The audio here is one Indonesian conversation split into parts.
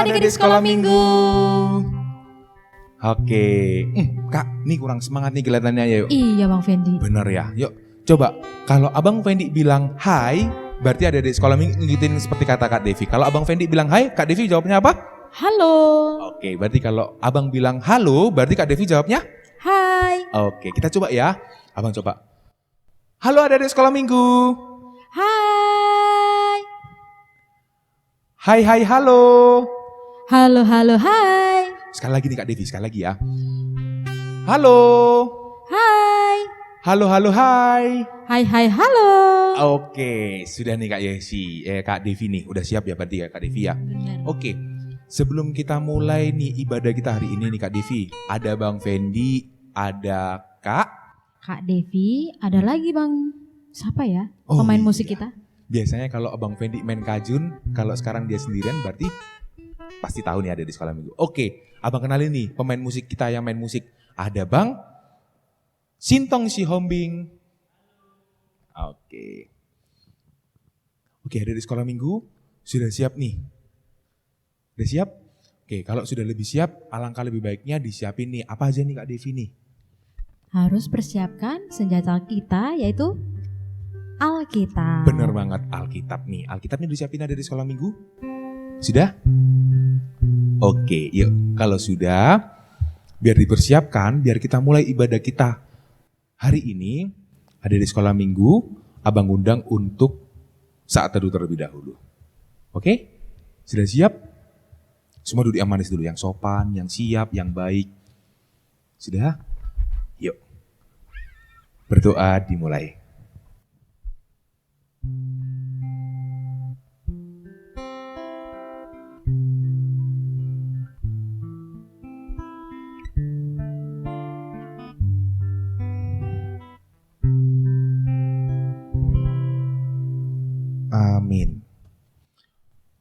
ada di sekolah minggu. Oke, Kak, nih kurang semangat nih kelihatannya ya. Yuk. Iya Bang Fendi. Bener ya, yuk coba. Kalau Abang Fendi bilang hai, berarti ada di sekolah minggu ngikutin seperti kata Kak Devi. Kalau Abang Fendi bilang hai, Kak Devi jawabnya apa? Halo. Oke, berarti kalau Abang bilang halo, berarti Kak Devi jawabnya? Hai. Oke, kita coba ya. Abang coba. Halo ada di sekolah minggu. Hai. Hai hai halo. Halo halo hai. Sekali lagi nih Kak Devi, sekali lagi ya. Halo. Hai. Halo halo hai. Hai hai halo. Oke, sudah nih Kak Yesi, Kak Devi nih, udah siap ya berarti ya Kak Devi ya. Bener. Oke, sebelum kita mulai nih ibadah kita hari ini nih Kak Devi, ada Bang Fendi, ada Kak Devi, ada lagi Bang. Siapa ya? Oh, Pemain iya. musik kita. Biasanya kalau Abang Fendi main kajun, kalau sekarang dia sendirian berarti pasti tahu nih ada di sekolah minggu. Oke, Abang kenalin nih pemain musik kita yang main musik. Ada Bang Sintong Si Hombing. Oke. Oke, ada di sekolah minggu. Sudah siap nih? Udah siap? Oke, kalau sudah lebih siap, alangkah lebih baiknya disiapin nih. Apa aja nih Kak Devi nih? Harus persiapkan senjata kita yaitu Alkitab. Bener banget, Alkitab nih. Alkitab nih disiapin ada di sekolah minggu? Sudah? Oke, yuk. Kalau sudah, biar dipersiapkan, biar kita mulai ibadah kita. Hari ini, ada di sekolah minggu, Abang undang untuk saat teduh terlebih dahulu. Oke? Sudah siap? Semua duduk yang manis dulu, yang sopan, yang siap, yang baik. Sudah? Yuk. Berdoa dimulai. Amin.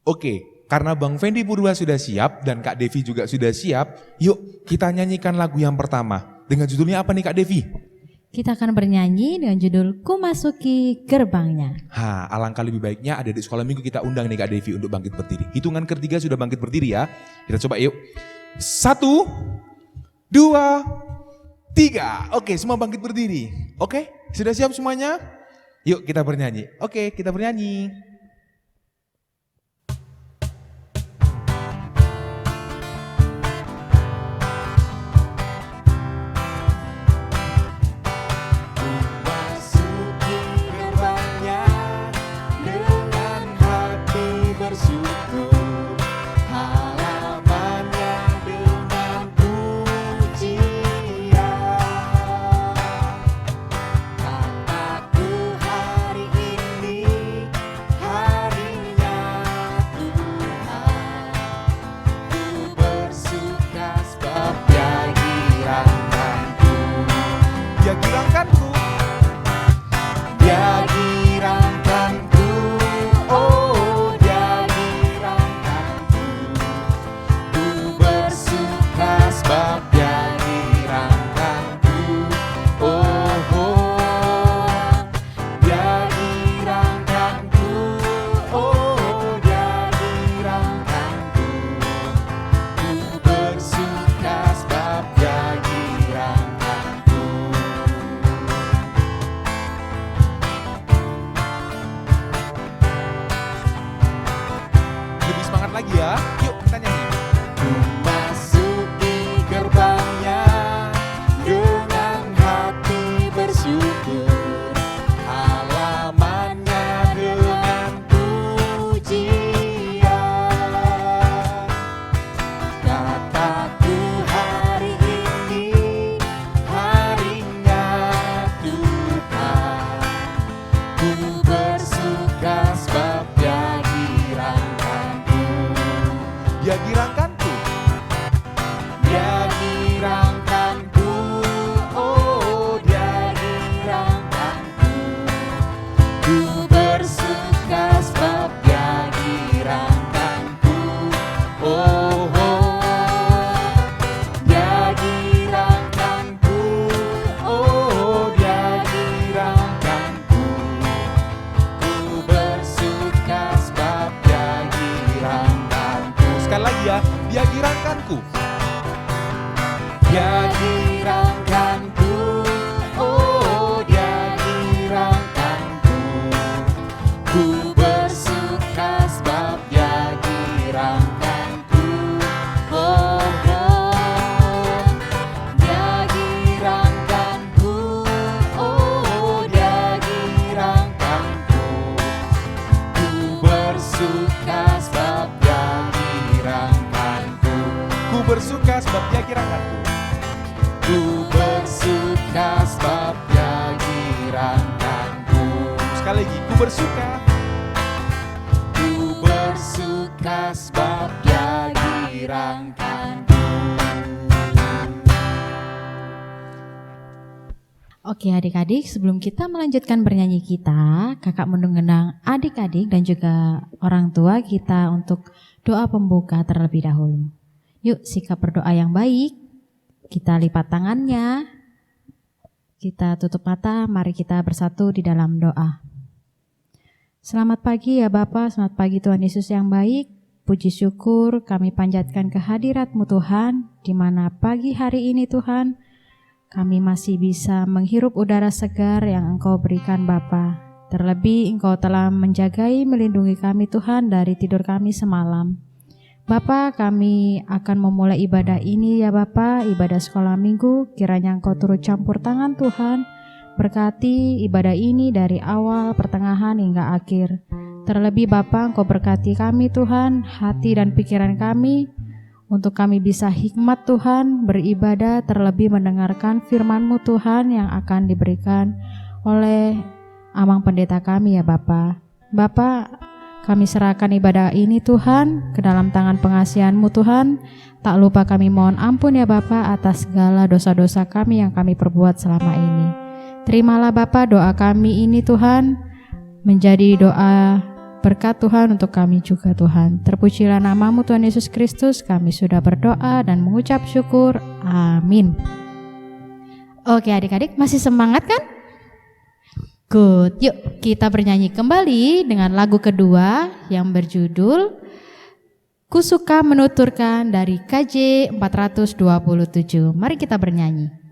Oke, karena Bang Fendi Purwa sudah siap dan Kak Devi juga sudah siap, yuk kita nyanyikan lagu yang pertama. Dengan judulnya apa nih Kak Devi? Kita akan bernyanyi dengan judul Ku Masuki Gerbangnya. Alangkah lebih baiknya ada di sekolah minggu kita undang nih Kak Devi untuk bangkit berdiri. Hitungan ketiga sudah bangkit berdiri ya. Kita coba yuk. 1, 2, 3. Oke, semua bangkit berdiri. Oke, sudah siap semuanya? Yuk kita bernyanyi. Oke, kita bernyanyi. Lebih semangat lagi ya. Yuk kita nyanyi. Memasuki gerbangnya dengan hati bersyukur, halamannya dengan pujian. Kataku hari ini harinya Tuhan, ku bersuka sebab Dia dirangkanku. dia girangkanku. Dia girangkanku, oh dia girangkanku. Ku bersuka sebab dia girangkanku, oh oh. Dia girangkanku, oh dia girangkanku. Ku bersuka sebab dia girangkanku. Ku bersuka sebab dia girangkanku. Ku bersuka sebab dia girangkanku. Sekali lagi, ku bersuka. Ku bersuka sebab dia girangkanku. Oke adik-adik, sebelum kita melanjutkan bernyanyi kita, kakak mengundang adik-adik dan juga orang tua kita untuk doa pembuka terlebih dahulu. Yuk sikap berdoa yang baik, kita lipat tangannya, kita tutup mata, mari kita bersatu di dalam doa. Selamat pagi ya Bapa, selamat pagi Tuhan Yesus yang baik. Puji syukur kami panjatkan kehadirat-Mu Tuhan, di mana pagi hari ini Tuhan, kami masih bisa menghirup udara segar yang Engkau berikan Bapa. Terlebih Engkau telah menjagai, melindungi kami Tuhan dari tidur kami semalam. Bapa, kami akan memulai ibadah ini ya Bapa, ibadah sekolah minggu. Kiranya Engkau turut campur tangan Tuhan, berkati ibadah ini dari awal, pertengahan hingga akhir. Terlebih Bapa, Engkau berkati kami Tuhan, hati dan pikiran kami, untuk kami bisa hikmat Tuhan, beribadah, terlebih mendengarkan firman-Mu Tuhan yang akan diberikan oleh Amang Pendeta kami ya Bapa. Bapa, kami serahkan ibadah ini Tuhan ke dalam tangan pengasihan-Mu Tuhan. Tak lupa kami mohon ampun ya Bapa atas segala dosa-dosa kami yang kami perbuat selama ini. Terimalah Bapa doa kami ini Tuhan, menjadi doa berkat Tuhan untuk kami juga Tuhan. Terpujilah nama-Mu Tuhan Yesus Kristus, kami sudah berdoa dan mengucap syukur. Amin. Oke adik-adik, masih semangat kan? Good, yuk kita bernyanyi kembali dengan lagu kedua yang berjudul Ku Suka Menuturkan dari KJ 427. Mari kita bernyanyi.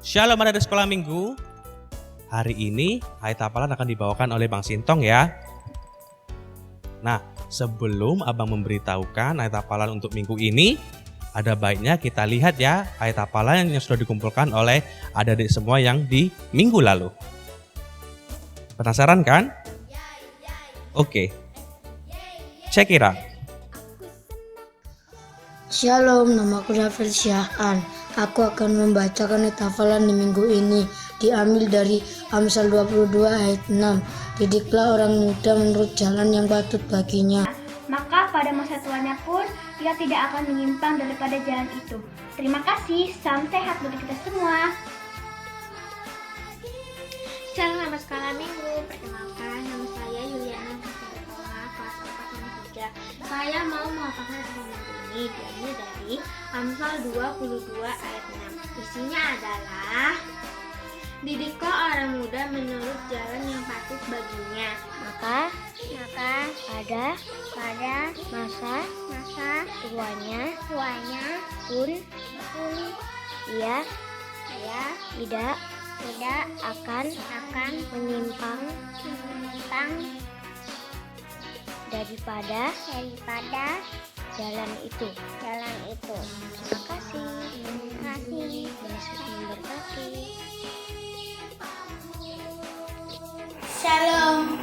Shalom adik sekolah minggu. Hari ini ayat hafalan akan dibawakan oleh Bang Sintong ya. Nah, sebelum Abang memberitahukan ayat hafalan untuk minggu ini, ada baiknya kita lihat ya ayat hafalan yang sudah dikumpulkan oleh adik-adik semua yang di minggu lalu. Penasaran kan? Oke. Check it out. Shalom, namaku Syafir Syahan. Aku akan membacakan ayat hafalan di minggu ini. Diambil dari Amsal 22 ayat 6. Didiklah orang muda menurut jalan yang patut baginya. Maka pada masa tuanya pun ia tidak akan menyimpang daripada jalan itu. Terima kasih, salam sehat bagi kita semua. Shalom anak sekolah minggu, perkenalkan nama saya Yuliana Kasaratola, kelas 4 dan 3. Saya mau menghafalkan ayat minggu ini diambil dari Amsal 22 ayat 6. Isinya adalah didiklah orang muda menurut jalan yang patut baginya. Maka pada masa tuanya pun ia tidak akan menyimpang daripada jalan itu. Terima kasih. Yesus memberkati. Shalom,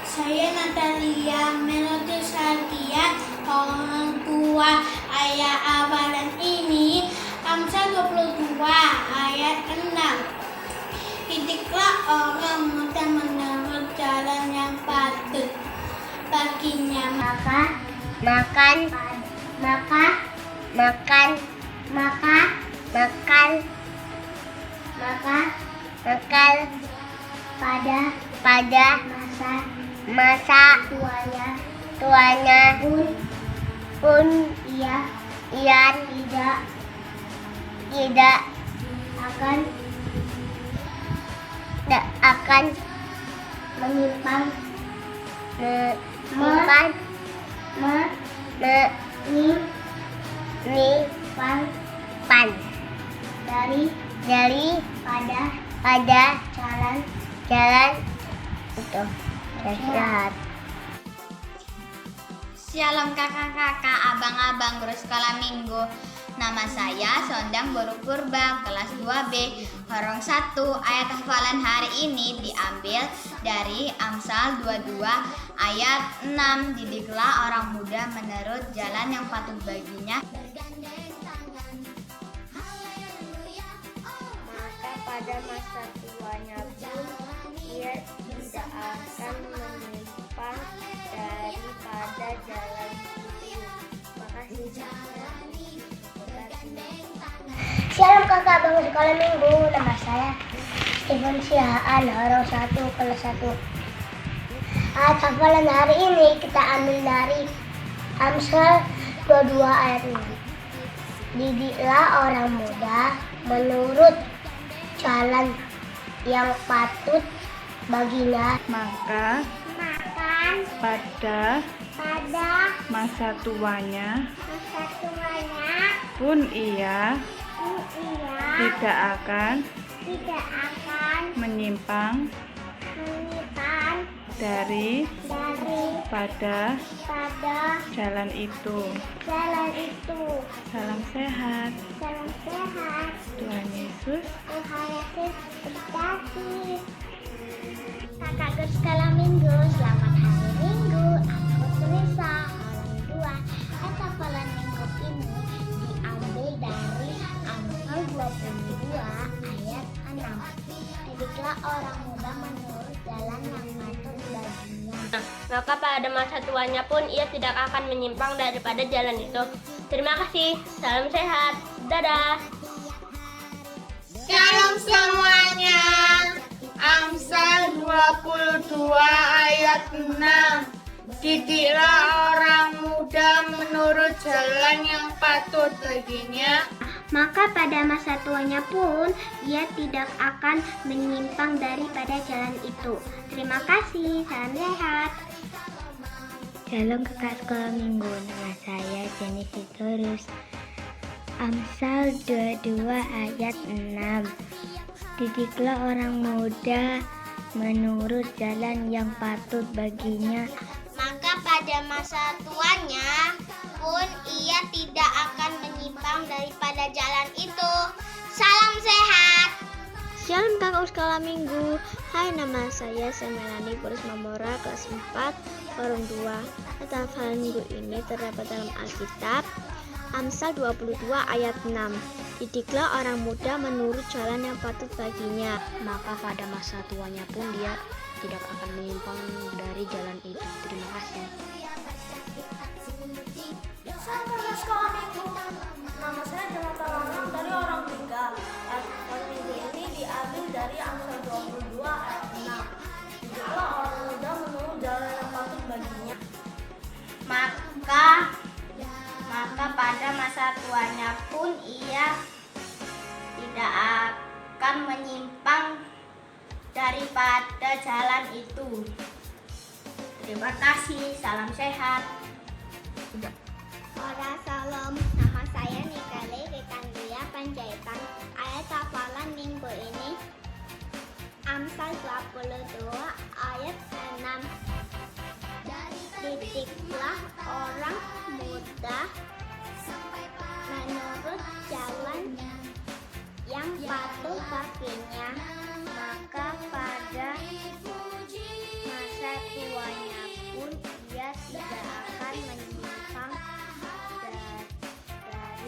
saya Natalia Melody Sartia, orang tua ayat hafalan ini Amsal 22 ayat 6. Didiklah orang muda menurut jalan yang patut baginya. Pada masa tuanya pun ia tidak akan menyimpang pada jalan itu. Sehat. Shalom kakak-kakak, abang-abang guru sekolah minggu. Nama saya Sondang Boru Purba, kelas 2B, Horong 1. Ayat hafalan hari ini diambil dari Amsal 22 ayat 6. Didiklah orang muda menurut jalan yang patut baginya. Maka pada masa tuanya pun ia tidak akan menyimpang daripada jalan itu. Makasih. Shalom kakak bangun sekolah minggu, nama saya Stephen Sihaan, orang 1 kelas 1. Ayat hafalan hari ini kita ambil dari Amsal 22 ayat 6. Didiklah orang muda menurut jalan yang patut baginya. Maka pada masa tuanya pun ia tidak akan menyimpang daripada jalan itu. Salam sehat. Tuhan Yesus berkati. Kakak guru sekolah minggu, selamat hari Minggu. Aku Teresa, orang 2. Ayat hafalan minggu ini diambil dari Amsal 22 ayat 6. Didiklah orang muda menurut jalan yang patut baginya. Maka pada masa tuanya pun ia tidak akan menyimpang daripada jalan itu. Terima kasih. Salam sehat. Dadah. Shalom semuanya. Amsal 22 ayat 6. Didiklah orang muda menurut jalan yang patut baginya. Maka pada masa tuanya pun ia tidak akan menyimpang daripada jalan itu. Terima kasih, salam sehat. Shalom kakak sekolah minggu, nama saya Jenny Sitorus. Amsal 22 ayat 6. Didiklah orang muda menurut jalan yang patut baginya. Maka pada masa tuanya pun ia tidak akan menyimpang daripada jalan itu. Salam sehat. Shalom kakak sekolah minggu. Hai, nama saya Semelani Purus Mamora, kelas 4, forum 2. Ayat hafalan minggu ini terdapat dalam Alkitab, Amsal 22 ayat 6. Didiklah orang muda menurut jalan yang patut baginya, Maka pada masa tuanya pun dia tidak akan menyimpang dari jalan itu. Terima kasih. Salam sekolah minggu. Nama saya Jonathan Lanang dari orang tiga. Ayat minggu ini diambil dari Amsal 22 ayat 6. Didiklah orang muda menurut jalan yang patut baginya. Maka pada masa tuanya pun ia tidak akan menyimpang daripada jalan itu. Terima kasih, salam sehat. Ora salam, nama saya Nikale Rekandria Panjaitan. Ayat hafalan minggu ini Amsal 22 ayat 6. Didiklah orang muda menurut jalan yang patut baginya, maka pada masa tuanya pun ia tidak akan menyimpang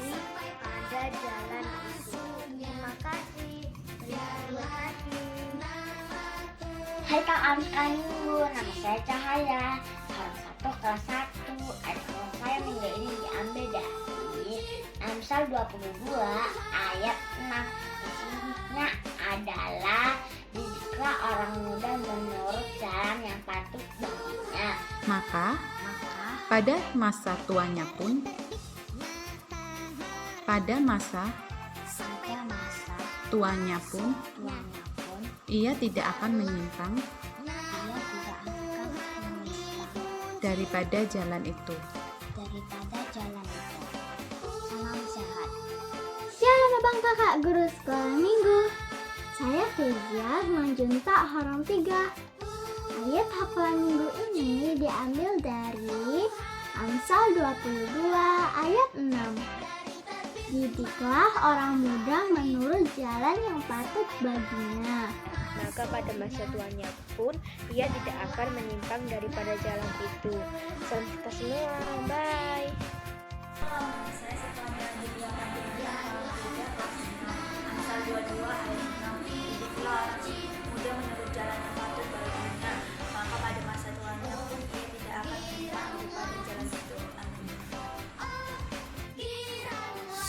daripada jalan itu. Terima kasih. Terima kasih. Hai Kak Amsal Minggu, nama saya Cahaya, forum 1 kelas 1. Ayat saya minggu ini diambil dari Amsal 22 ayat 6. Isinya adalah didiklah orang muda menurut jalan yang patut baginya. Maka pada masa tuanya pun ia tidak akan menyimpang daripada jalan itu. Salam sehat. Shalom abang kakak guru sekolah minggu. Saya Kezia Manjunta Haram 3. Ayat hafalan minggu ini diambil dari Amsal 22 ayat 6. Didiklah orang muda menurut jalan yang patut baginya. Maka pada masa tuanya pun ia tidak akan menyimpang daripada jalan itu. Salam kita semua, bye. Saya sekolah di Amsal 22 ayat 6. Didiklah orang muda menurut jalan yang patut baginya, maka pada masa tuanya pun ia tidak akan menyimpang daripada jalan itu. Amin.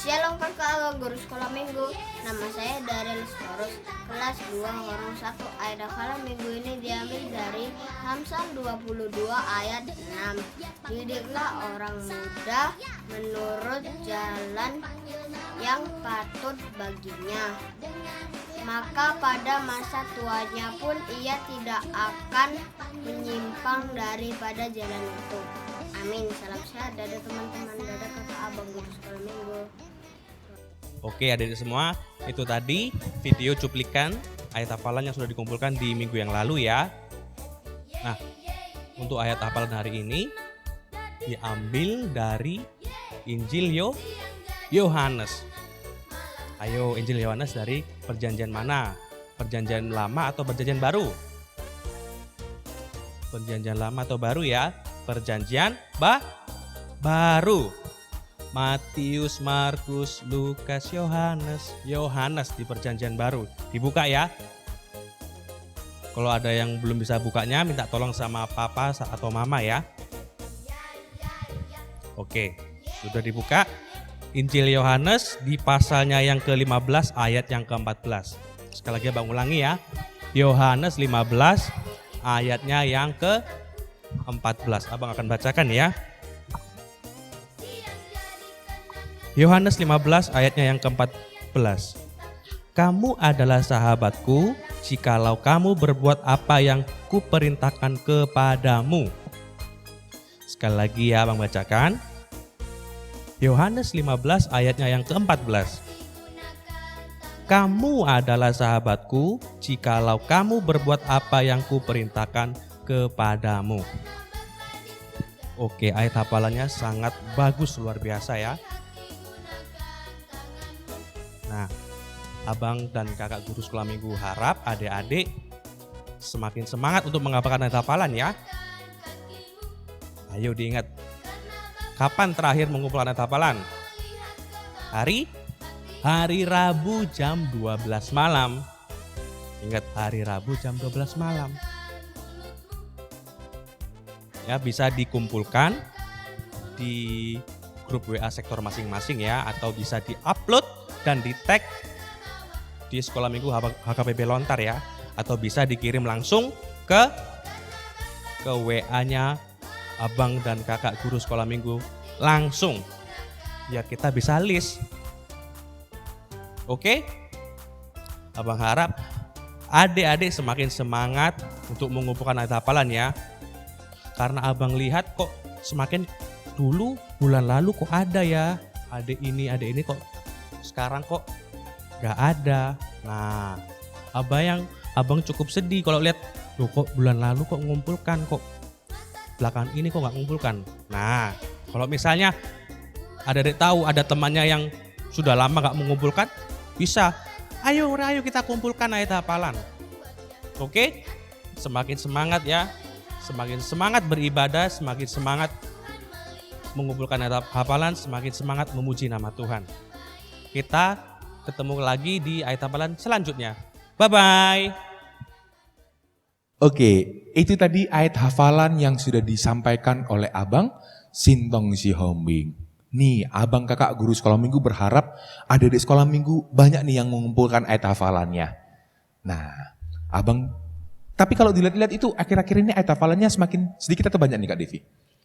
Shalom kakak guru sekolah minggu. Nama saya Daryl Sporus, kelas 2 forum 1. Ayat hafalan minggu ini diambil dari Amsal 22 ayat 6. Didiklah orang muda menurut jalan yang patut baginya, maka pada masa tuanya pun ia tidak akan menyimpang daripada jalan itu. Amin. Salam sehat. Dadah teman-teman. Dadah kakak abang guru sekolah minggu. Oke adik-adik semua, itu tadi video cuplikan ayat hafalan yang sudah dikumpulkan di minggu yang lalu ya. Nah, untuk ayat hafalan hari ini diambil dari Injil Yohanes. Ayo, Injil Yohanes dari perjanjian mana? Perjanjian lama atau perjanjian baru? Perjanjian lama atau baru ya? Perjanjian baru. Matius, Markus, Lukas, Yohanes di perjanjian baru. Dibuka ya. Kalau ada yang belum bisa bukanya, minta tolong sama papa atau mama ya. Oke, sudah dibuka. Injil Yohanes di pasalnya yang ke-15 ayat yang ke-14. Sekali lagi abang ulangi ya. Yohanes 15 ayatnya yang ke-14. Abang akan bacakan ya. Yohanes 15 ayatnya yang ke-14. Kamu adalah sahabatku jikalau kamu berbuat apa yang kuperintahkan kepadamu. Sekali lagi ya abang bacakan. Yohanes 15 ayatnya yang ke-14. kamu adalah sahabatku jikalau kamu berbuat apa yang kuperintahkan kepadamu. Oke, ayat hafalannya sangat bagus, luar biasa ya. Nah, abang dan kakak guru sekolah minggu harap adik-adik semakin semangat untuk menghafalkan ayat hafalan ya. Ayo diingat, kapan terakhir mengumpulkan ayat hafalan? Hari Rabu jam 12 malam. Ingat, hari Rabu jam 12 malam. Ya, bisa dikumpulkan di grup WA sektor masing-masing ya, atau bisa di-upload dan di-tag di Sekolah Minggu HKPB Lontar ya, atau bisa dikirim langsung ke WA-nya abang dan kakak guru Sekolah Minggu langsung. Ya, kita bisa list. Oke? Abang harap adik-adik semakin semangat untuk mengumpulkan ayat hafalan ya. Karena abang lihat kok semakin dulu bulan lalu kok ada ya adik ini kok sekarang kok gak ada. Nah, abang cukup sedih kalau lihat loh kok bulan lalu kok ngumpulkan, kok belakangan ini kok gak ngumpulkan. Nah, kalau misalnya adik-adik tahu ada temannya yang sudah lama gak mengumpulkan, bisa ayo kita kumpulkan ayat hafalan. Oke? Semakin semangat ya. Semakin semangat beribadah, semakin semangat mengumpulkan ayat hafalan, semakin semangat memuji nama Tuhan. Kita ketemu lagi di ayat hafalan selanjutnya. Bye-bye. Oke, itu tadi ayat hafalan yang sudah disampaikan oleh Abang Sintong Sihombing. Nih, abang kakak guru sekolah minggu berharap adik-adik sekolah minggu banyak nih yang mengumpulkan ayat hafalannya. Nah, tapi kalau dilihat-lihat itu akhir-akhir ini ayat hafalannya semakin sedikit atau banyak nih Kak Devi?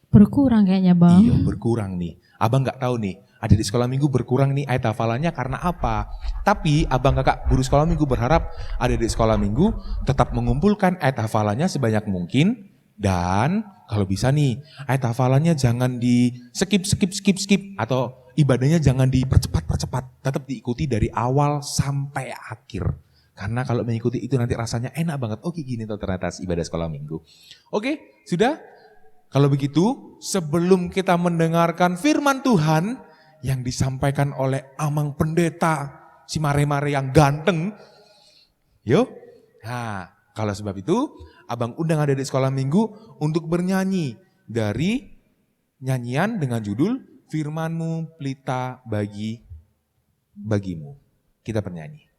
Berkurang kayaknya Bang. Iya, berkurang nih. Abang gak tahu nih, adik-adik sekolah minggu berkurang nih ayat hafalannya karena apa. Tapi abang kakak guru sekolah minggu berharap adik-adik sekolah minggu tetap mengumpulkan ayat hafalannya sebanyak mungkin. Dan kalau bisa nih, ayat hafalannya jangan di skip atau ibadahnya jangan dipercepat. Tetap diikuti dari awal sampai akhir. Karena kalau mengikuti itu nanti rasanya enak banget. Oke, gini tuh ternyata ibadah sekolah minggu. Oke, sudah? Kalau begitu, sebelum kita mendengarkan firman Tuhan yang disampaikan oleh Amang Pendeta, si mare-mare yang ganteng. Yuk. Nah, kalau sebab itu, abang undang adik-adik sekolah minggu untuk bernyanyi dari nyanyian dengan judul Firman-Mu Pelita bagimu. Kita bernyanyi.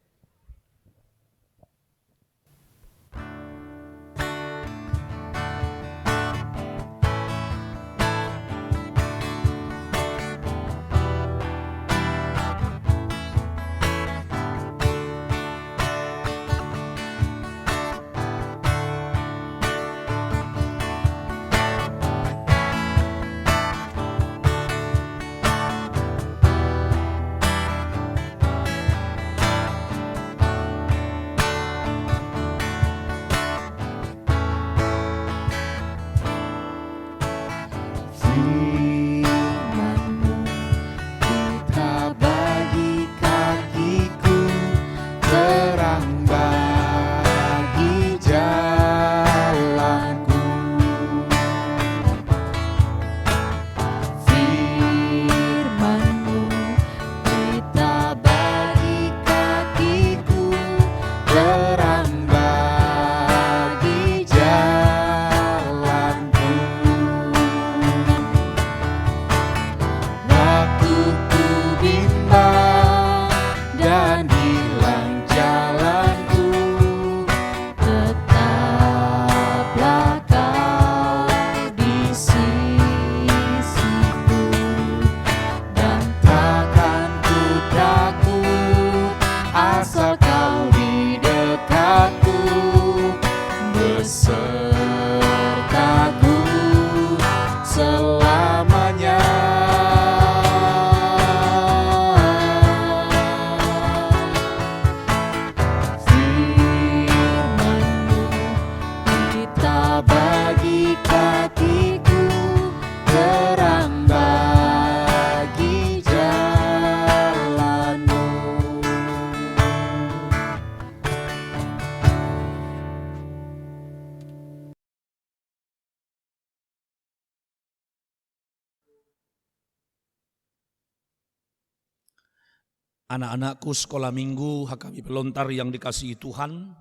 Anak-anakku sekolah minggu HKBP Lontar yang dikasihi Tuhan,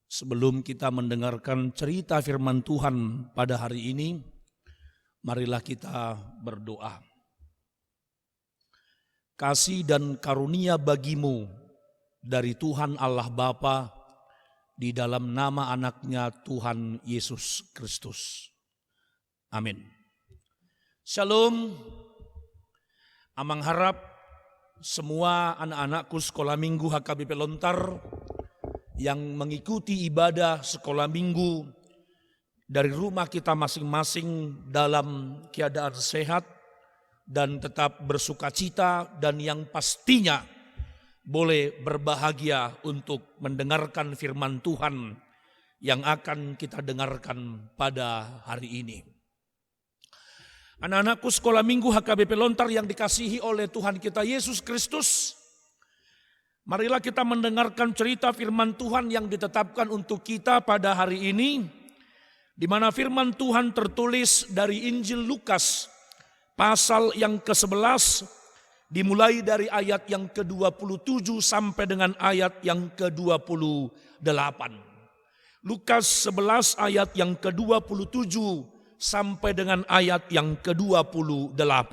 sebelum kita mendengarkan cerita firman Tuhan pada hari ini, marilah kita berdoa. Kasih dan karunia bagimu dari Tuhan Allah Bapa di dalam nama anaknya Tuhan Yesus Kristus. Amin. Shalom. Amang harap semua anak-anakku sekolah minggu HKBP Lontar yang mengikuti ibadah sekolah minggu dari rumah kita masing-masing dalam keadaan sehat dan tetap bersukacita, dan yang pastinya boleh berbahagia untuk mendengarkan firman Tuhan yang akan kita dengarkan pada hari ini. Anak-anakku sekolah minggu HKBP Lontar yang dikasihi oleh Tuhan kita Yesus Kristus, marilah kita mendengarkan cerita firman Tuhan yang ditetapkan untuk kita pada hari ini, di mana firman Tuhan tertulis dari Injil Lukas pasal yang ke-11, dimulai dari ayat yang ke-27 sampai dengan ayat yang ke-28. Lukas 11 ayat yang ke-27 sampai dengan ayat yang ke-28.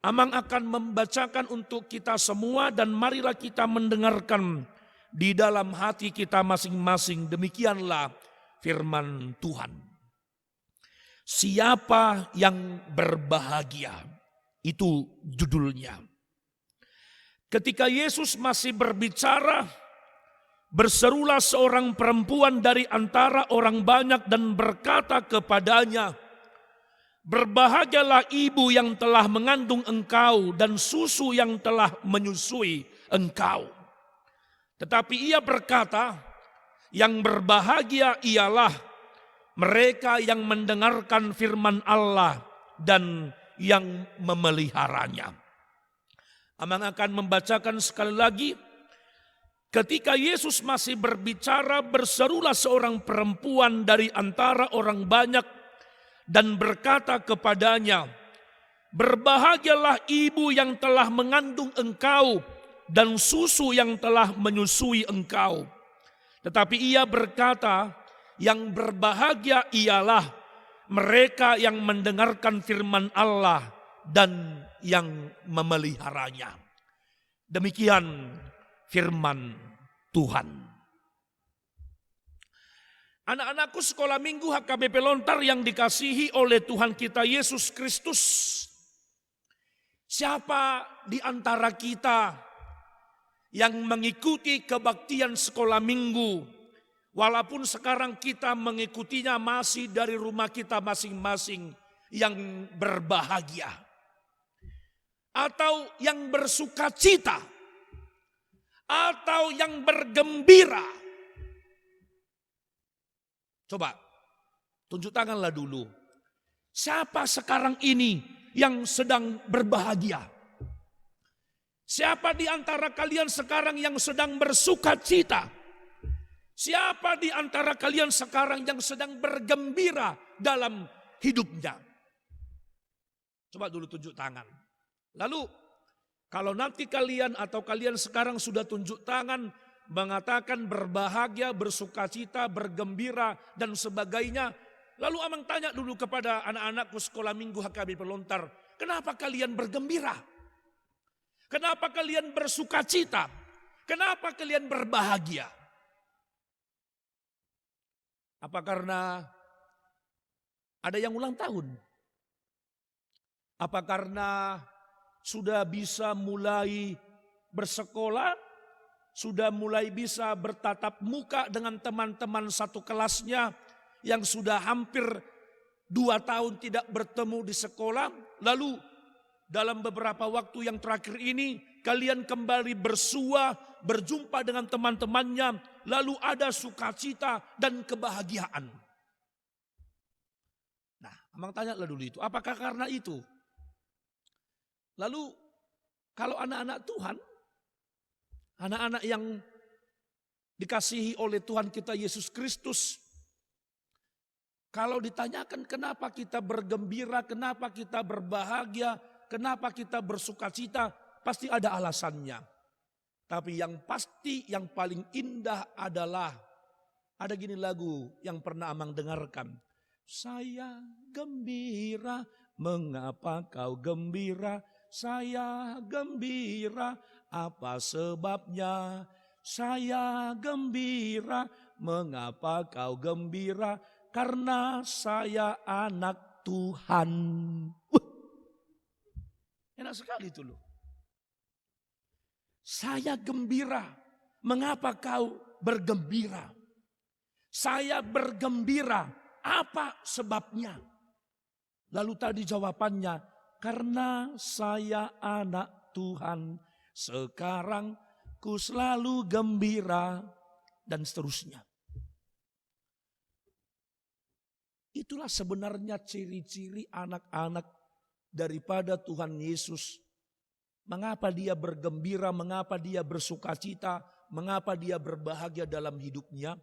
Amang akan membacakan untuk kita semua dan marilah kita mendengarkan di dalam hati kita masing-masing. Demikianlah firman Tuhan. Siapa yang berbahagia? Itu judulnya. Ketika Yesus masih berbicara, berserulah seorang perempuan dari antara orang banyak dan berkata kepadanya, "Berbahagialah ibu yang telah mengandung engkau dan susu yang telah menyusui engkau." Tetapi ia berkata, "Yang berbahagia ialah mereka yang mendengarkan firman Allah dan yang memeliharanya." Amang akan membacakan sekali lagi. Ketika Yesus masih berbicara, berserulah seorang perempuan dari antara orang banyak dan berkata kepadanya, "Berbahagialah ibu yang telah mengandung engkau dan susu yang telah menyusui engkau." Tetapi ia berkata, "Yang berbahagia ialah mereka yang mendengarkan firman Allah dan yang memeliharanya." Demikian firman Tuhan. Anak-anakku sekolah minggu HKBP Lontar yang dikasihi oleh Tuhan kita Yesus Kristus. Siapa di antara kita yang mengikuti kebaktian sekolah minggu, walaupun sekarang kita mengikutinya masih dari rumah kita masing-masing, yang berbahagia atau yang bersukacita atau yang bergembira? Coba tunjuk tanganlah dulu. Siapa sekarang ini yang sedang berbahagia? Siapa di antara kalian sekarang yang sedang bersukacita? Siapa di antara kalian sekarang yang sedang bergembira dalam hidupnya? Coba dulu tunjuk tangan. Lalu kalau nanti kalian atau kalian sekarang sudah tunjuk tangan mengatakan berbahagia, bersukacita, bergembira dan sebagainya. Lalu Amang tanya dulu kepada anak-anakku sekolah minggu HKBP Lontar, kenapa kalian bergembira? Kenapa kalian bersukacita? Kenapa kalian berbahagia? Apa karena ada yang ulang tahun? Apa karena sudah bisa mulai bersekolah, sudah mulai bisa bertatap muka dengan teman-teman satu kelasnya yang sudah hampir 2 tahun tidak bertemu di sekolah, lalu dalam beberapa waktu yang terakhir ini kalian kembali bersua, berjumpa dengan teman-temannya, lalu ada sukacita dan kebahagiaan. Nah, Amang tanyalah dulu itu, apakah karena itu? Lalu kalau anak-anak Tuhan, anak-anak yang dikasihi oleh Tuhan kita Yesus Kristus, kalau ditanyakan kenapa kita bergembira, kenapa kita berbahagia, kenapa kita bersukacita, pasti ada alasannya. Tapi yang pasti yang paling indah adalah, ada gini lagu yang pernah Amang dengarkan. Saya gembira, mengapa kau gembira? Saya gembira, apa sebabnya? Saya gembira, mengapa kau gembira? Karena saya anak Tuhan. Enak sekali itu loh. Saya gembira, mengapa kau bergembira? Saya bergembira, apa sebabnya? Lalu tadi jawabannya, karena saya anak Tuhan, sekarang ku selalu gembira, dan seterusnya. Itulah sebenarnya ciri-ciri anak-anak daripada Tuhan Yesus. Mengapa dia bergembira, mengapa dia bersukacita, mengapa dia berbahagia dalam hidupnya.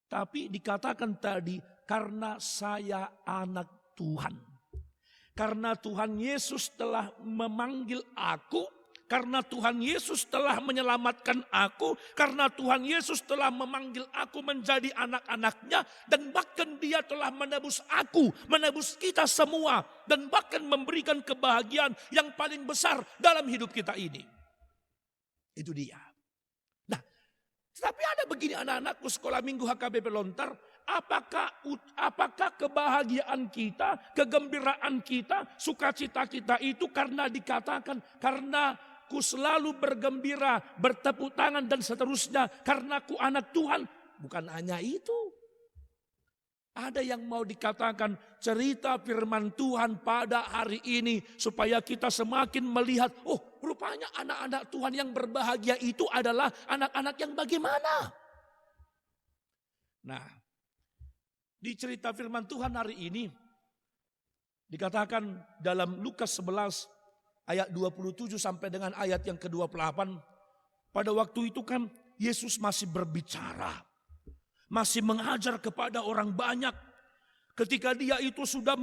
Tapi dikatakan tadi, karena saya anak Tuhan. Karena Tuhan Yesus telah memanggil aku, karena Tuhan Yesus telah menyelamatkan aku, karena Tuhan Yesus telah memanggil aku menjadi anak-anaknya, dan bahkan dia telah menebus aku, menebus kita semua, dan bahkan memberikan kebahagiaan yang paling besar dalam hidup kita ini. Itu dia. Nah, tapi ada begini anak-anakku sekolah minggu HKBP Lontar, apakah kebahagiaan kita, kegembiraan kita, sukacita kita itu karena dikatakan, karena ku selalu bergembira, bertepuk tangan dan seterusnya karena ku anak Tuhan. Bukan hanya itu. Ada yang mau dikatakan cerita firman Tuhan pada hari ini supaya kita semakin melihat, oh rupanya anak-anak Tuhan yang berbahagia itu adalah anak-anak yang bagaimana. Nah, di cerita firman Tuhan hari ini dikatakan dalam Lukas 11 ayat 27 sampai dengan ayat yang ke-28. Pada waktu itu kan Yesus masih berbicara. Masih mengajar kepada orang banyak. Ketika dia itu sudah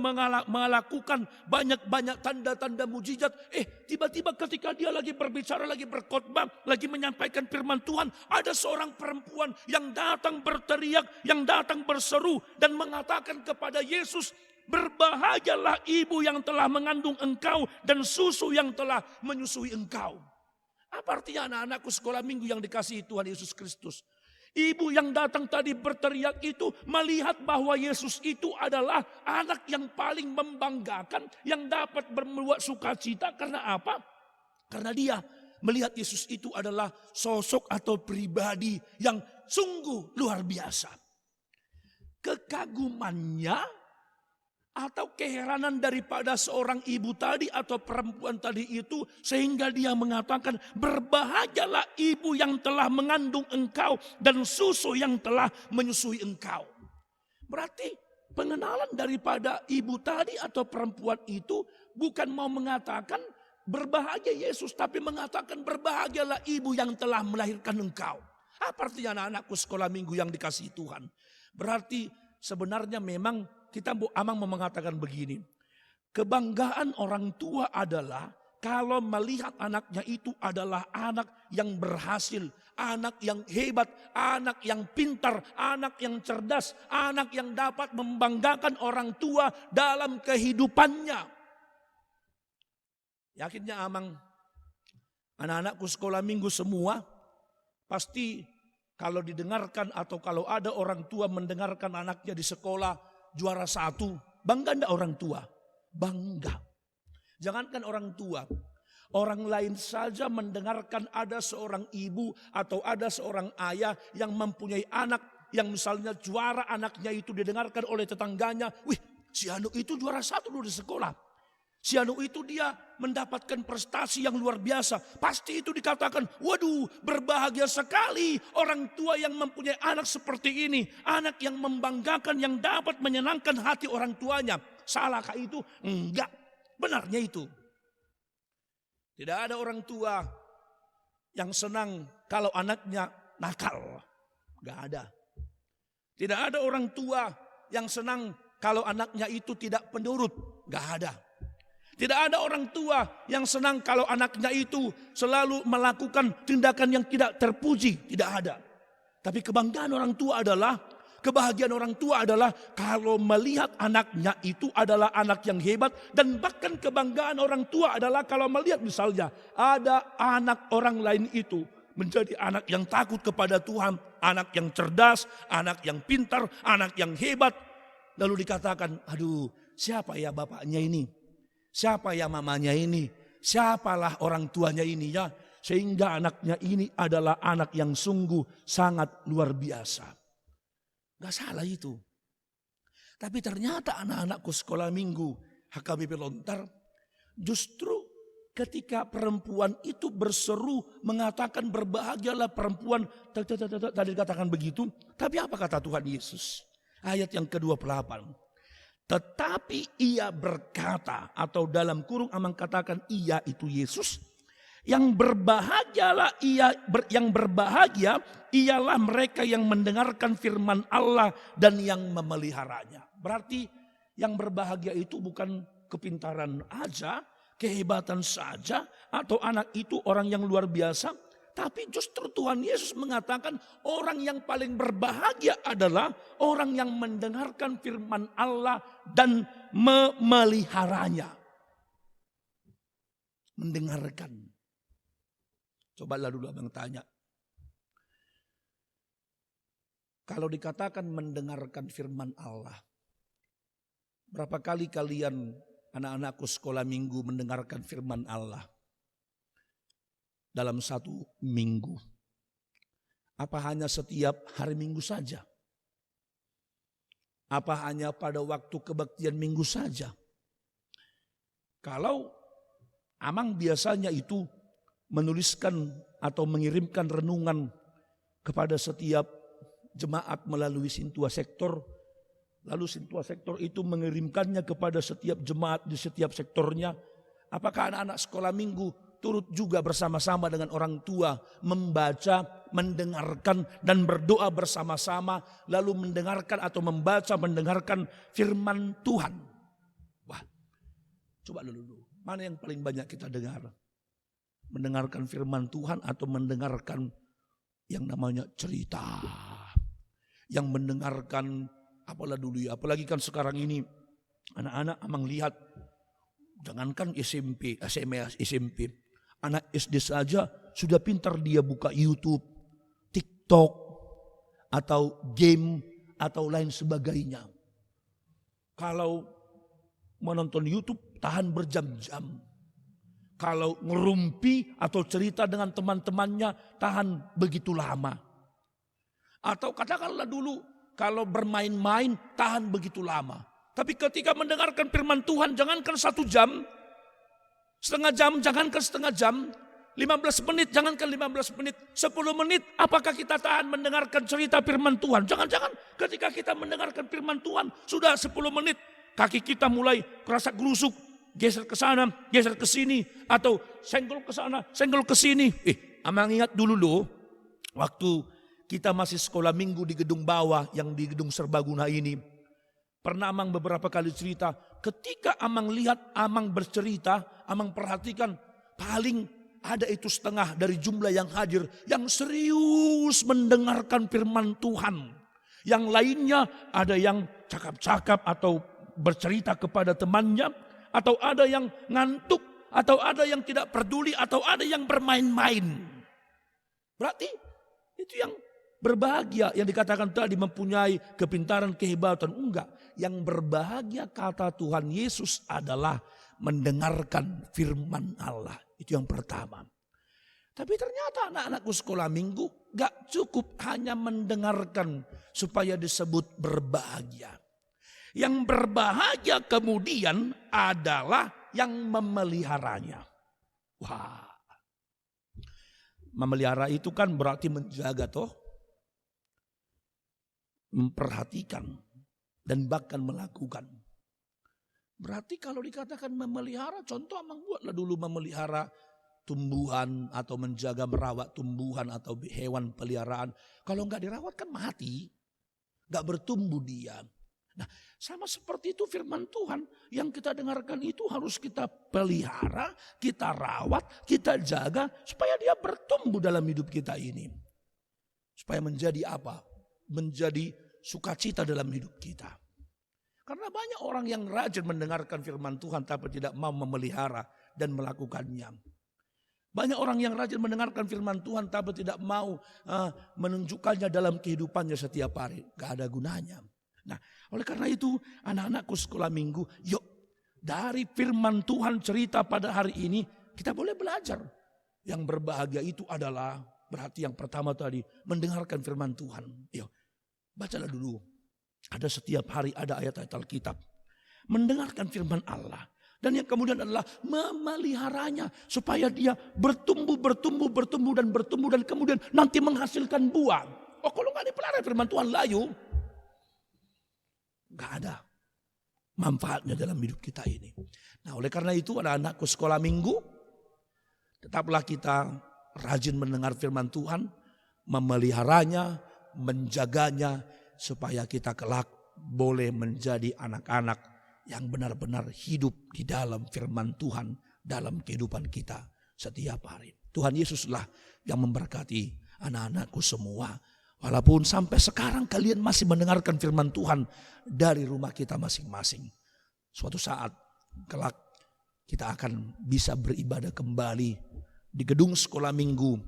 melakukan banyak-banyak tanda-tanda mujizat. Tiba-tiba ketika dia lagi berbicara, lagi berkhotbah, lagi menyampaikan firman Tuhan. Ada seorang perempuan yang datang berteriak, yang datang berseru. Dan mengatakan kepada Yesus, berbahagialah ibu yang telah mengandung engkau dan susu yang telah menyusui engkau. Apa artinya anak-anakku sekolah minggu yang dikasihi Tuhan Yesus Kristus? Ibu yang datang tadi berteriak itu melihat bahwa Yesus itu adalah anak yang paling membanggakan, yang dapat membuat sukacita. Karena apa? Karena dia melihat Yesus itu adalah sosok atau pribadi yang sungguh luar biasa. Kekagumannya atau keheranan daripada seorang ibu tadi atau perempuan tadi itu sehingga dia mengatakan berbahagialah ibu yang telah mengandung engkau dan susu yang telah menyusui engkau. Berarti pengenalan daripada ibu tadi atau perempuan itu bukan mau mengatakan berbahagia Yesus, tapi mengatakan berbahagialah ibu yang telah melahirkan engkau. Apa artinya anak-anakku sekolah minggu yang dikasihi Tuhan? Berarti sebenarnya memang kita Amang mau mengatakan begini. Kebanggaan orang tua adalah kalau melihat anaknya itu adalah anak yang berhasil, anak yang hebat, anak yang pintar, anak yang cerdas, anak yang dapat membanggakan orang tua dalam kehidupannya. Yakinnya Amang, anak-anakku sekolah minggu semua, pasti kalau didengarkan atau kalau ada orang tua mendengarkan anaknya di sekolah juara 1, bangga enggak orang tua? Bangga. Jangankan orang tua, orang lain saja mendengarkan ada seorang ibu atau ada seorang ayah yang mempunyai anak yang misalnya juara, anaknya itu didengarkan oleh tetangganya. Wih, si Anu itu juara 1 dulu di sekolah. Si Anu itu dia mendapatkan prestasi yang luar biasa. Pasti itu dikatakan, waduh berbahagia sekali orang tua yang mempunyai anak seperti ini. Anak yang membanggakan, yang dapat menyenangkan hati orang tuanya. Salahkah itu? Enggak. Benarnya itu. Tidak ada orang tua yang senang kalau anaknya nakal. Enggak ada. Tidak ada orang tua yang senang kalau anaknya itu tidak penurut. Enggak ada. Tidak ada orang tua yang senang kalau anaknya itu selalu melakukan tindakan yang tidak terpuji. Tidak ada. Tapi kebahagiaan orang tua adalah kalau melihat anaknya itu adalah anak yang hebat. Dan bahkan kebanggaan orang tua adalah kalau melihat misalnya ada anak orang lain itu menjadi anak yang takut kepada Tuhan, anak yang cerdas, anak yang pintar, anak yang hebat. Lalu dikatakan, aduh siapa ya bapaknya ini? Siapa ya mamanya ini? Siapalah orang tuanya ini ya? Sehingga anaknya ini adalah anak yang sungguh sangat luar biasa. Gak salah itu. Tapi ternyata anak-anakku sekolah minggu HKBP Lontar, justru ketika perempuan itu berseru mengatakan berbahagialah perempuan, tadi dikatakan begitu. Tapi apa kata Tuhan Yesus? Ayat yang ke-28. Tetapi ia berkata, atau dalam kurung Amang katakan ia itu Yesus, yang berbahagia ialah mereka yang mendengarkan firman Allah dan yang memeliharanya. Berarti yang berbahagia itu bukan kepintaran aja, kehebatan saja, atau anak itu orang yang luar biasa. Tapi justru Tuhan Yesus mengatakan orang yang paling berbahagia adalah orang yang mendengarkan firman Allah dan memeliharanya. Mendengarkan. Cobalah dulu abang tanya. Kalau dikatakan mendengarkan firman Allah, berapa kali kalian anak-anakku sekolah minggu mendengarkan firman Allah? Dalam satu minggu. Apa hanya setiap hari minggu saja? Apa hanya pada waktu kebaktian minggu saja? Kalau Amang biasanya itu menuliskan atau mengirimkan renungan kepada setiap jemaat melalui Sintua Sektor. Lalu Sintua Sektor itu mengirimkannya kepada setiap jemaat di setiap sektornya. Apakah anak-anak sekolah minggu turut juga bersama-sama dengan orang tua membaca, mendengarkan dan berdoa bersama-sama, lalu mendengarkan atau mendengarkan firman Tuhan? Wah, coba dulu. Mana yang paling banyak kita dengar? Mendengarkan firman Tuhan atau mendengarkan yang namanya cerita? Yang mendengarkan apalah dulu ya, apalagi kan sekarang ini anak-anak Amang lihat, jangankan SMP, SMA, SMP, anak SD saja sudah pintar dia buka YouTube, TikTok, atau game, atau lain sebagainya. Kalau menonton YouTube tahan berjam-jam. Kalau ngerumpi atau cerita dengan teman-temannya tahan begitu lama. Atau katakanlah dulu kalau bermain-main tahan begitu lama. Tapi ketika mendengarkan firman Tuhan jangankan 1 jam, setengah jam, jangankan setengah jam, 15 menit, jangankan 15 menit, 10 menit, apakah kita tahan mendengarkan cerita firman Tuhan? Jangan-jangan ketika kita mendengarkan firman Tuhan, sudah 10 menit, kaki kita mulai kerasa gerusuk, geser ke sana, geser ke sini, atau senggol ke sana, senggol ke sini. Amang ingat dulu loh, waktu kita masih sekolah minggu di gedung bawah, yang di gedung Serbaguna ini, pernah Amang beberapa kali cerita, ketika Amang lihat, Amang bercerita, Amang perhatikan paling ada itu setengah dari jumlah yang hadir yang serius mendengarkan firman Tuhan. Yang lainnya ada yang cakap-cakap atau bercerita kepada temannya, atau ada yang ngantuk, atau ada yang tidak peduli, atau ada yang bermain-main. Berarti itu yang berbahagia yang dikatakan tadi mempunyai kepintaran, kehebatan. Enggak. Yang berbahagia kata Tuhan Yesus adalah mendengarkan firman Allah. Itu yang pertama. Tapi ternyata anak-anakku sekolah minggu gak cukup hanya mendengarkan supaya disebut berbahagia. Yang berbahagia kemudian adalah yang memeliharanya. Wah. Memelihara itu kan berarti menjaga toh. Memperhatikan dan bahkan melakukan. Berarti kalau dikatakan memelihara, contoh Amang buatlah dulu memelihara tumbuhan atau menjaga merawat tumbuhan atau hewan peliharaan. Kalau nggak dirawat kan mati, nggak bertumbuh dia. Nah, sama seperti itu firman Tuhan yang kita dengarkan itu harus kita pelihara, kita rawat, kita jaga supaya dia bertumbuh dalam hidup kita ini. Supaya menjadi apa? Menjadi sukacita dalam hidup kita. Karena banyak orang yang rajin mendengarkan firman Tuhan tapi tidak mau memelihara dan melakukannya. Banyak orang yang rajin mendengarkan firman Tuhan tapi tidak mau menunjukkannya dalam kehidupannya setiap hari. Gak ada gunanya. Nah, oleh karena itu anak-anakku sekolah minggu, yuk dari firman Tuhan cerita pada hari ini kita boleh belajar. Yang berbahagia itu adalah berarti yang pertama tadi mendengarkan firman Tuhan. Yuk bacalah dulu. Ada setiap hari ada ayat-ayat Alkitab. Mendengarkan firman Allah. Dan yang kemudian adalah memeliharanya. Supaya dia bertumbuh dan kemudian nanti menghasilkan buah. Oh kalau gak dipelihara firman Tuhan layu. Gak ada manfaatnya dalam hidup kita ini. Nah oleh karena itu anak-anakku sekolah minggu. Tetaplah kita rajin mendengar firman Tuhan. Memeliharanya, menjaganya. Supaya kita kelak boleh menjadi anak-anak yang benar-benar hidup di dalam firman Tuhan dalam kehidupan kita setiap hari. Tuhan Yesuslah yang memberkati anak-anakku semua. Walaupun sampai sekarang kalian masih mendengarkan firman Tuhan dari rumah kita masing-masing. Suatu saat kelak kita akan bisa beribadah kembali di gedung sekolah minggu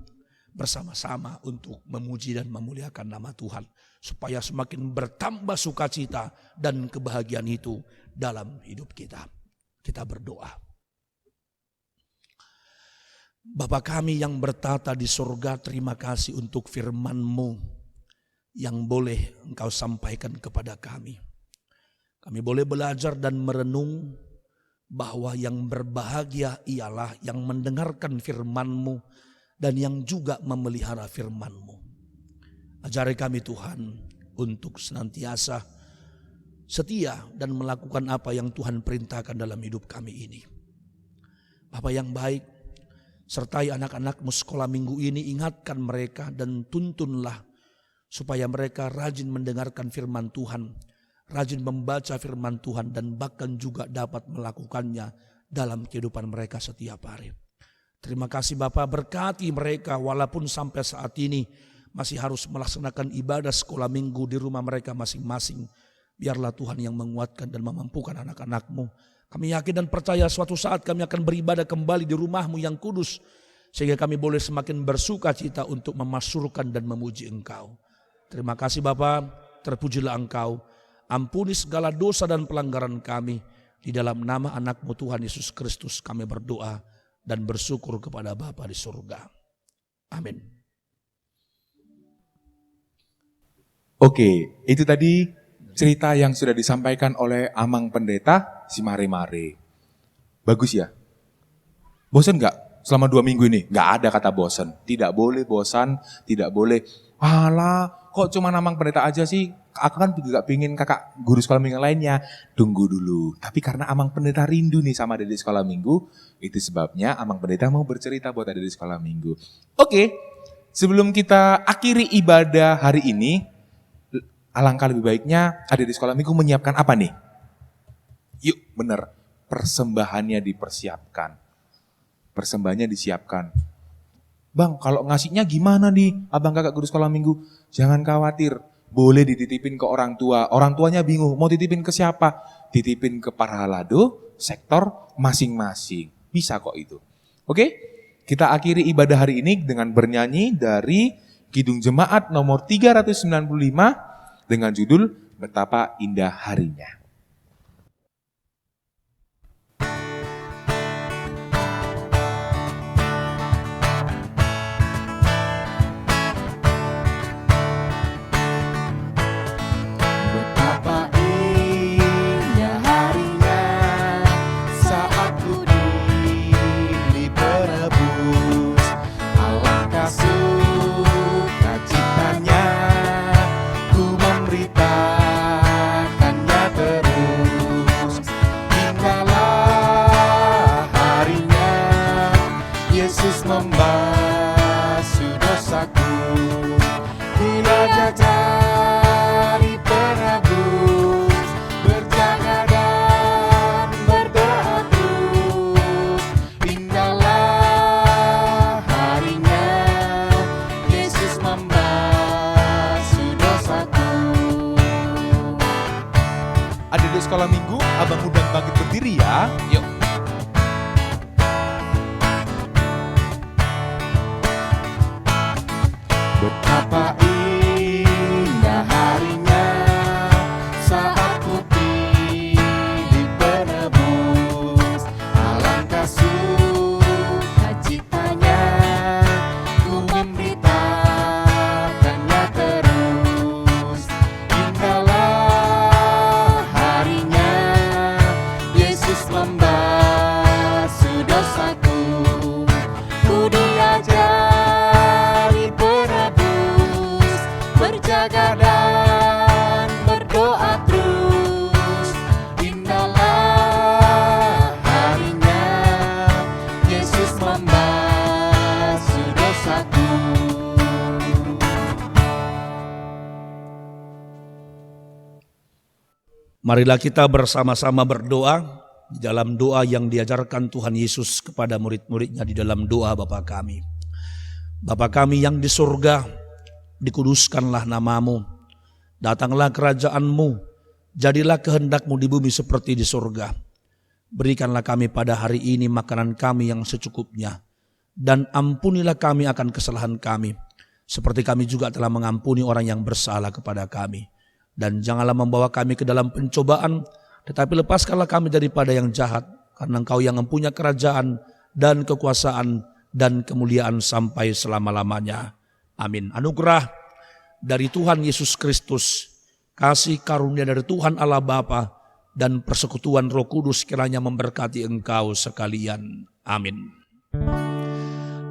bersama-sama untuk memuji dan memuliakan nama Tuhan. Supaya semakin bertambah sukacita dan kebahagiaan itu dalam hidup kita. Kita berdoa. Bapa kami yang bertata di surga, terima kasih untuk firman-Mu yang boleh Engkau sampaikan kepada kami. Kami boleh belajar dan merenung bahwa yang berbahagia ialah yang mendengarkan firman-Mu dan yang juga memelihara firman-Mu. Ajari kami Tuhan untuk senantiasa setia dan melakukan apa yang Tuhan perintahkan dalam hidup kami ini. Bapa yang baik, sertai anak-anak-Mu sekolah minggu ini, ingatkan mereka dan tuntunlah supaya mereka rajin mendengarkan firman Tuhan, rajin membaca firman Tuhan dan bahkan juga dapat melakukannya dalam kehidupan mereka setiap hari. Terima kasih Bapa, berkati mereka walaupun sampai saat ini masih harus melaksanakan ibadah sekolah minggu di rumah mereka masing-masing. Biarlah Tuhan yang menguatkan dan memampukan anak-anak-Mu. Kami yakin dan percaya suatu saat kami akan beribadah kembali di rumah-Mu yang kudus. Sehingga kami boleh semakin bersuka cita untuk memasyurkan dan memuji Engkau. Terima kasih Bapa, terpujilah Engkau. Ampuni segala dosa dan pelanggaran kami. Di dalam nama anak-Mu Tuhan Yesus Kristus kami berdoa dan bersyukur kepada Bapa di surga. Amin. Oke, itu tadi cerita yang sudah disampaikan oleh Amang Pendeta si Mare-Mare. Bagus ya? Bosan gak selama 2 minggu ini? Gak ada kata bosan. Tidak boleh bosan, tidak boleh. Alah, kok cuma Amang Pendeta aja sih? Aku kan juga pingin kakak guru sekolah minggu lainnya. Tunggu dulu. Tapi karena Amang Pendeta rindu nih sama adik sekolah minggu, itu sebabnya Amang Pendeta mau bercerita buat adik sekolah minggu. Oke, sebelum kita akhiri ibadah hari ini, alangkah lebih baiknya ada di sekolah minggu menyiapkan apa nih? Yuk bener, persembahannya dipersiapkan. Persembahannya disiapkan. Bang kalau ngasihnya gimana nih abang kakak guru sekolah minggu? Jangan khawatir, boleh dititipin ke orang tua. Orang tuanya bingung mau titipin ke siapa? Titipin ke Parhalado, sektor masing-masing. Bisa kok itu. Oke, kita akhiri ibadah hari ini dengan bernyanyi dari Kidung Jemaat nomor 395. Dengan judul Betapa Indah Harinya. Betapa indah harinya saat ku diperebus. Alangkah sukacitanya ku memberitakannya terus. sekolah minggu, abang undang bangkit berdiri ya. Yuk. Betapa indah harinya saat ku pilih penebus. Alangkah sukacitanya ku memberitakannya terus. Indahlah harinya Yesus membasuh dosaku. Ku diajari penebus, berjaga dan berdoa terus. Indahlah harinya Yesus membasuh dosaku. Marilah kita bersama-sama berdoa di dalam doa yang diajarkan Tuhan Yesus kepada murid-muridnya di dalam doa Bapa kami. Bapa kami yang di surga, dikuduskanlah namamu, datanglah kerajaan-Mu, jadilah kehendak-Mu di bumi seperti di surga. Berikanlah kami pada hari ini makanan kami yang secukupnya, dan ampunilah kami akan kesalahan kami, seperti kami juga telah mengampuni orang yang bersalah kepada kami. Dan janganlah membawa kami ke dalam pencobaan, tetapi lepaskanlah kami daripada yang jahat, karena Engkau yang mempunyai kerajaan dan kekuasaan dan kemuliaan sampai selama-lamanya. Amin. Anugerah dari Tuhan Yesus Kristus, kasih karunia dari Tuhan Allah Bapa, dan persekutuan Roh Kudus kiranya memberkati engkau sekalian. Amin.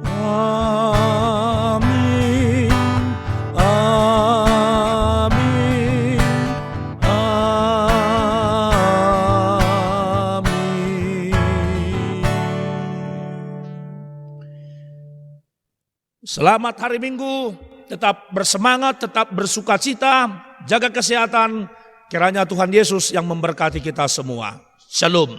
Amin. Amin. Selamat hari Minggu, tetap bersemangat, tetap bersukacita, jaga kesehatan. Kiranya Tuhan Yesus yang memberkati kita semua. Shalom.